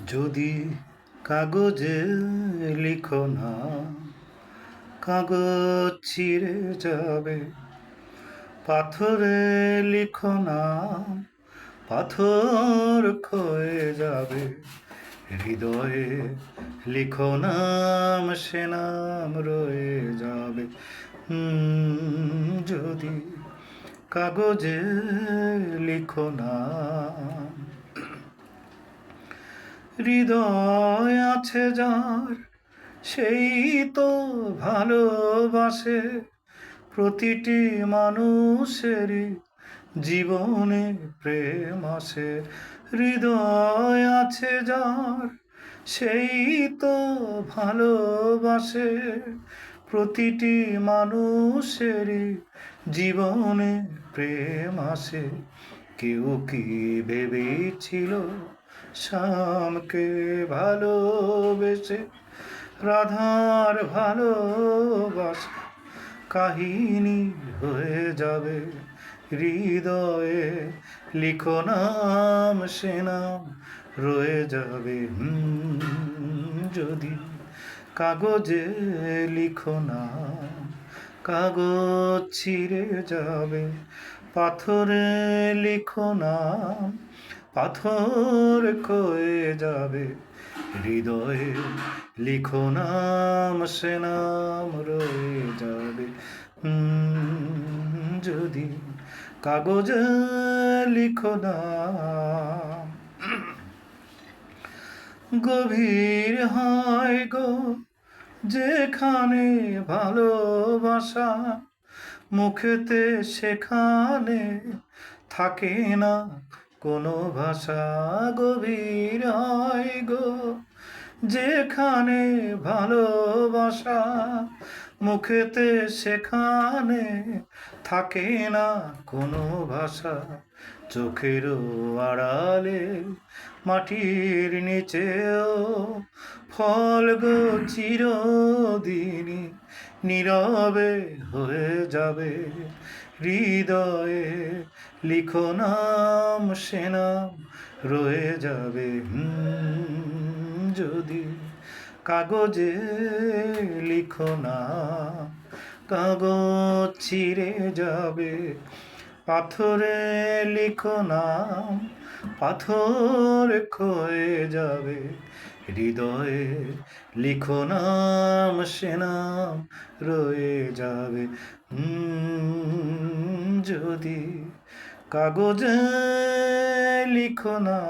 যদি কাগজে লিখো না, কাগজ ছিঁড়ে যাবে। পাথরে লিখো না, পাথর ক্ষয়ে যাবে। হৃদয়ে লিখো নাম, সে নাম রয়ে যাবে। যদি কাগজে লিখো না। হৃদয় আছে যার, সেই তো ভালোবাসে। প্রতিটি মানুষেরই জীবনে প্রেম আসে। হৃদয় আছে যার, সেই তো ভালোবাসে। প্রতিটি মানুষেরই জীবনে প্রেম আসে। কেউ কি ভেবেছিল শ্যামকে ভালোবেসে রাধার ভালোবাসা কাহিনী হয়ে যাবে। হৃদয়ে লিখো নাম, সে নাম রয়ে যাবে। যদি কাগজে লিখো না, কাগজ ছিঁড়ে যাবে। পাথরে লিখো নাম, পাথর ক্ষয়ে যাবে। হৃদয়ে লিখো নাম, সে নাম রয়ে যাবে। যদি কাগজে লিখো না। গভীর হয় গো যেখানে ভালোবাসা, মুখেতে সেখানে থাকে না কোনো ভাষা। গভীর হয় গো যেখানে ভালোবাসা, মুখেতে সেখানে থাকে না কোনো ভাষা। চোখেরও আড়ালে মাটির নিচেও ফল গো চিরদিনই নীরবে হয়ে যাবে। হৃদয়ে লিখো নাম, সে নাম রয়ে যাবে। যদি কাগজে লিখো না, কাগজ ছিঁড়ে যাবে। পাথরে লিখো নাম, পাথর ক্ষয়ে যাবে। হৃদয়ে লিখো নাম, সে নাম রয়ে যাবে। যদি কাগজে লিখো না।